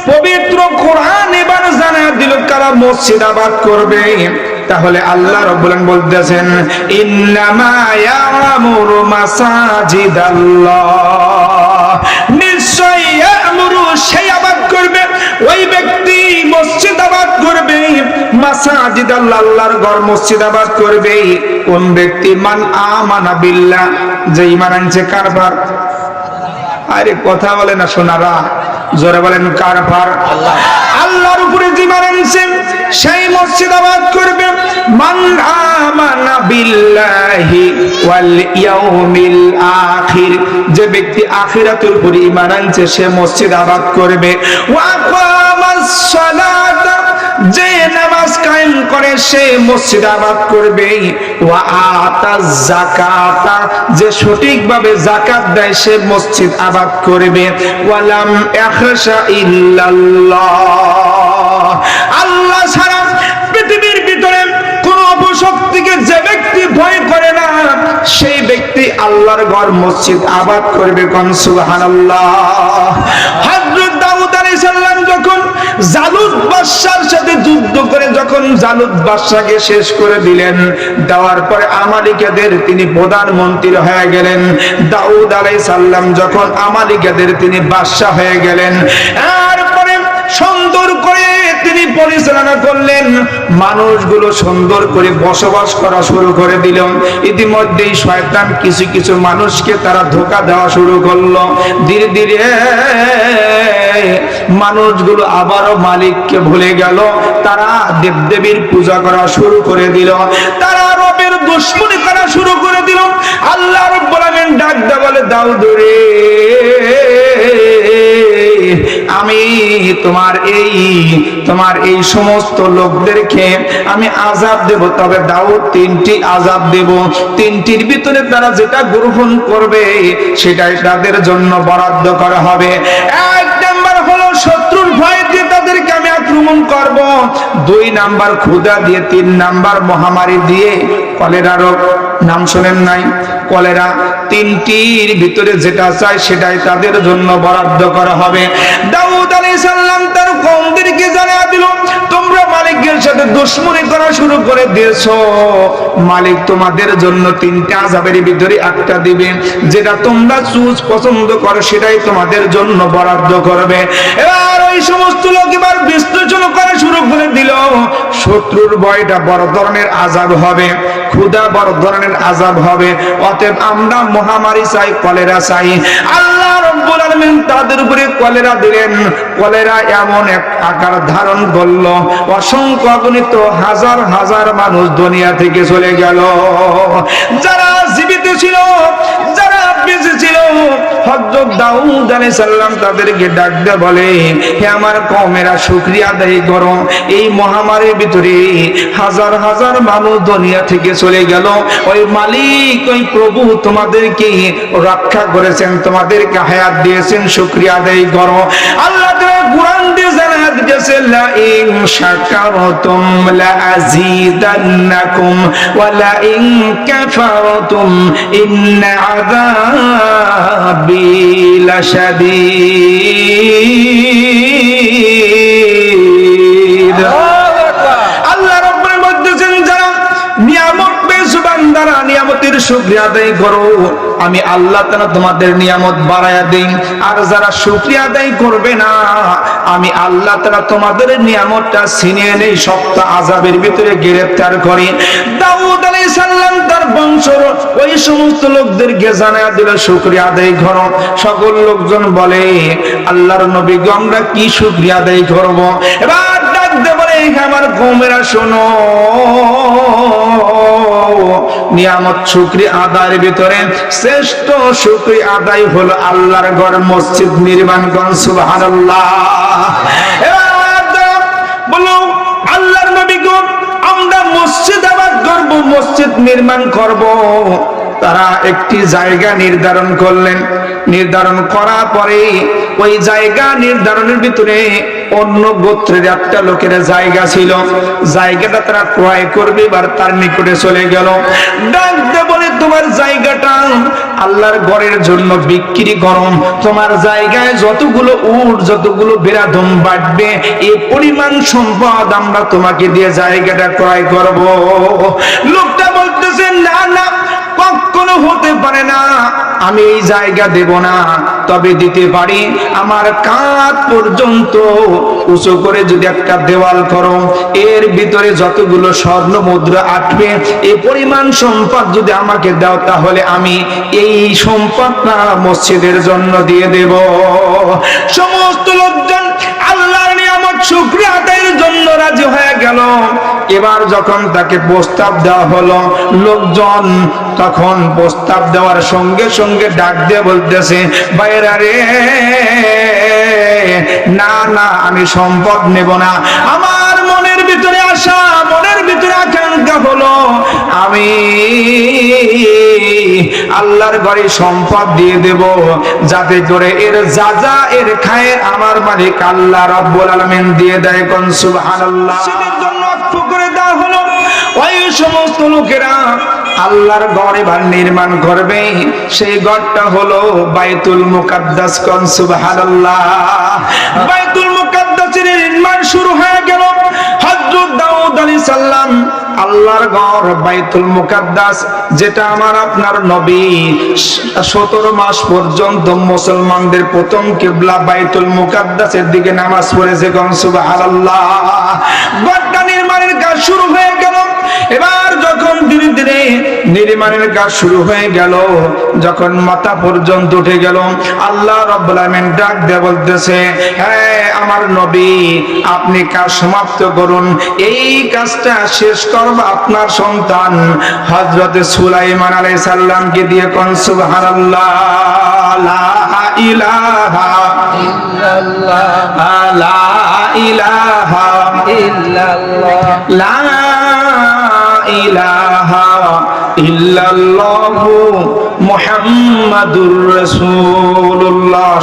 পবিত্র কোরআন এবার জানা দিল কারা মসজিদ আবাদ করবে। তাহলে আল্লাহ রাব্বুল আলামিন বলতেছেন ইন্নামা ইয়ামুরু মাসাজিদাল্লাহ, নিশ্চয়ই ইয়ামুরু, সেই আবাদ করবে, ওই ব্যক্তি মসজিদ আবাদ করবে, মাসাজিদাল্লাহ, আল্লাহর ঘর মসজিদ আবাদ করবে কোন ব্যক্তি? মান আমানা বিল্লাহ, যে ঈমান আনছে। কার ভার? আরে কথা বলে না সোনারা, জোরে বলেন কার ভার? আল্লাহ। আল্লাহর উপরে ঈমান আনছে সেই মসজিদ আবাদ করবে। মান আমানা বিল্লাহি ওয়াল ইয়াউমিল আখির, যে ব্যক্তি আখিরাতের উপরে ঈমান আনছে সে মসজিদ আবাদ করবে। ওয়া আকামাস সালাতা, যে নামাজ কায়েম করে সে মসজিদ আবাদ করবে। ওয়া আতাজ যাকাতা, যে সঠিকভাবে যাকাত দেয় সে মসজিদ আবাদ করবে। ওয়ালাম ইয়াখশা ইল্লাল্লাহ, আল্লাহ ছাড়া পৃথিবীর ভিতরে কোন অপশক্তিকে যে ব্যক্তি ভয় করে না সেই ব্যক্তি আল্লাহর ঘর মসজিদ আবাদ করবে। কোন সুবহানাল্লাহ। হযরত দাউদ আলাইহিস সালাম যখন জালুত বাদশার সাথে যুদ্ধ করে যখন জালুত বাদশাকে শেষ করে দিলেন, দেওয়ার পরে আমালিকাদের তিনি প্রধানমন্ত্রী হয়ে গেলেন। দাউদ আলাইহিস সালাম যখন আমালিকাদের তিনি বাদশা হয়ে গেলেন, এরপরে সুন্দর করে তিনি পরিচালনা করলেন, মানুষগুলো সুন্দর করে বসবাস করা শুরু করে দিল। ইতিমধ্যেই শয়তান কিছু কিছু মানুষকে তারা ধোঁকা দেওয়া শুরু করলো। ধীরে ধীরে মানুষগুলো আবারও মালিককে ভুলে গেল, তারা দেবদেবীর পূজা করা শুরু করে দিল, তারা রবের দুশমনি করা শুরু করে দিল। আল্লাহ রাব্বুল আলামিন ডাক দিয়ে বলে, দাউদ রে, আমি তোমার এই সমস্ত লোকদেরকে আমি আযাব দেব, তবে দাউদ তিনটি আযাব দেব, তিনটির ভিতরে তারা যেটা গ্রহণ করবে সেটাই তাদের জন্য বরাদ্দ করা হবে। এক নাম্বার হলো শত্রুর ভয় দিয়ে তাদেরকে আমি আক্রমণ করব, দুই নাম্বার ক্ষুধা দিয়ে, তিন নাম্বার মহামারী দিয়ে। কলেরা রোগ নাম শোনেন নাই? কলেরা, তিনটির ভিতরে যেটা চাই সেটাই তাদের জন্য বরাদ্দ করা হবে। দাউদ আলাইহিস সালাম তার কওমদেরকে জানিয়ে দিল, তোমরা মালিকের সাথে দুশমনি করা শুরু করে দিয়েছো, মালিক তোমাদের জন্য তিনটা আযাবের ভিতরে একটা দিবে, যেটা তোমরা চুজ পছন্দ করো সেটাই তোমাদের জন্য বরাদ্দ করবে। এবার ওই সমস্ত লোক এবার বিশ্লেষণ করা শুরু করে দিল, শত্রুর ভয়টা বড় ধরনের আযাব হবে, ক্ষুধা বড় ধরনের আযাব হবে, অতএব আমরা মহামারী চাই, কলেরা চাই। আল্লাহ রাব্বুল আলামিন তাদের উপরে কলেরা দিলেন। কলেরা এমন এক আকার ধারণ করলো, অসংখ্য অগণিত হাজার হাজার মানুষ দুনিয়া থেকে চলে গেল। যারা জীবিত ছিল, যারা বেঁচে ছিল, হযরত দাউদ আলাইহিস সালাম তাদেরকে ডাক দিয়ে বলে, হে আমার কওমেরা, শুকরিয়া আদায় করো, এই মহামারীর ভিতরে হাজার হাজার মানুষ দুনিয়া থেকে চলে গেল, ওই মালিক, ওই প্রভু তোমাদেরকে রক্ষা করেছেন, তোমাদেরকে হায়াত দিয়েছেন, শুকরিয়া আদায় করো। আল্লাহ তাআলা কুরআন দিয়ে জানাত দিয়েছে, লা ইন শাকারতুম লা আযীদান্নাকুম ওয়া লা ইন কাফারতুম ইন্না আযাবি লাশাদীদ। আল্লাহ রাব্বুল বলতেছেন, যারা নিয়ামত পেয়েছো বান্দারা, নিয়ামতের শুকরিয়া আদায় করো, আমি আল্লাহ তাআলা তোমাদের নিয়ামত বাড়ায়া দেই। আর যারা শুকরিয়া আদায় করবে না, আমি আল্লাহ তাআলা তোমাদের নিয়ামতটা ছিনিয়ে নেই, শক্ত আযাবের ভিতরে গ্রেফতার করি। দাউদ আলাইহিস সালাম তার বংশের ওই সমস্ত লোকদেরকে জানায়া দিল, শুকরিয়া আদায় করো। সকল লোকজন বলে, আল্লাহর নবী গো, আমরা কি শুকরিয়া আদায় করব? এবার ডাক দিয়ে বলে, আমার কওমেরা শোনো, নিয়ামত শুকরিয়া আদায়ের ভিতরে শ্রেষ্ঠ শুকরিয়া আদায় হলো আল্লাহর ঘর মসজিদ নির্মাণ করুন। সুবহানাল্লাহ। এবার বলো, আল্লাহর নবী গো, আমরা মসজিদ আবাদ করব, মসজিদ নির্মাণ করব, তারা একটি জায়গা নির্ধারণ করলেন। নির্ধারণ করার পরে ওই জায়গা নির্ধারণের ভিতরে অন্য গোত্রের একটা লোকের জায়গা ছিল, জায়গাটা তারা ক্রয় করবে। এবার তার নিকটে চলে গেল, ডাকতে বলে তোমার জায়গাটা আল্লাহর ঘরের জন্য বিক্রি করো, তোমার জায়গায় যতগুলো উট যতগুলো বেরাদম বাড়বে এই পরিমাণ সম্পদ আমরা তোমাকে দিয়ে জায়গাটা ক্রয় করব। লোকটা বলতেছে না না, কখনো হতে পারে না, আমি এই জায়গা দেব না, তবে দিতে পারি আমার কাঁধ পর্যন্ত উঁচু করে যদি একটা দেওয়াল করো, এর ভিতরে যতগুলো স্বর্ণ মুদ্রা আটবে এই পরিমাণ সম্পদ যদি আমাকে দাও, তাহলে আমি এই সম্পদটা মসজিদের জন্য দিয়ে দেব। সমস্ত লোকজন আল্লাহর নিয়ামত শুকরিয়া আদায়ের জন্য রাজি হয়ে গেল। এবার যখন তাকে প্রস্তাব দেওয়া হলো, লোকজন তখন প্রস্তাব দেওয়ার সঙ্গে সঙ্গে ডাক দিয়ে বলতেছে, বাইরা রে, না না, আমি সম্পদ নেব না। আমার মনের ভিতরে আশা, মনের ভিতরে আকাঙ্ক্ষা হলো আমি আল্লাহর ঘরে সম্পদ দিয়ে দেব, যাতে করে এর যা এর খায় আমার মালিক আল্লাহ রাব্বুল আলামিন দিয়ে দেয়। কোন সুবহানাল্লাহ। সেটার জন্য অক্ষ করে দেওয়া হলো। ওই সমস্ত লোকেরা আল্লাহর ঘর এবার নির্মাণ করবে। সেই ঘরটা হলো বাইতুল মুকাদ্দাস। কোন সুবহানাল্লাহ। বাইতুল মুকাদ্দাসের নির্মাণ শুরু হয়ে গেল। হযরত দাউদ আলাইহিস সালাম আল্লাহর ঘর বাইতুল মুকাদ্দাস, যেটা আমার আপনার নবী 17 মাস পর্যন্ত মুসলমানদের প্রথম কিবলা বাইতুল মুকাদ্দাসের দিকে নামাজ পড়েছে। কোন সুবহানাল্লাহ। ঘরটা নির্মাণের কাজ শুরু হয়ে গেল। এবার যখন ধীরে ধীরে নির্মাণের কাজ শুরু হয়ে গেল, যখন মাথা পর্যন্ত উঠে গেল, আল্লাহ রাব্বুল আলামিন ডাক দিয়ে বলতেছে, হ্যাঁ আমার নবী, আপনি কাজ সমাপ্ত করুন, এই কাজটা শেষ করবে আপনার সন্তান হযরত সুলাইমান আলাইহিস সালামকে দিয়ে। কোন সুবহানাল্লাহ। লা ইলাহা ইল্লাল্লাহ, লা ইলাহা ইল্লাল্লাহ, লা ইলাহা ইল্লাল্লাহু মুহাম্মাদুর রাসূলুল্লাহ।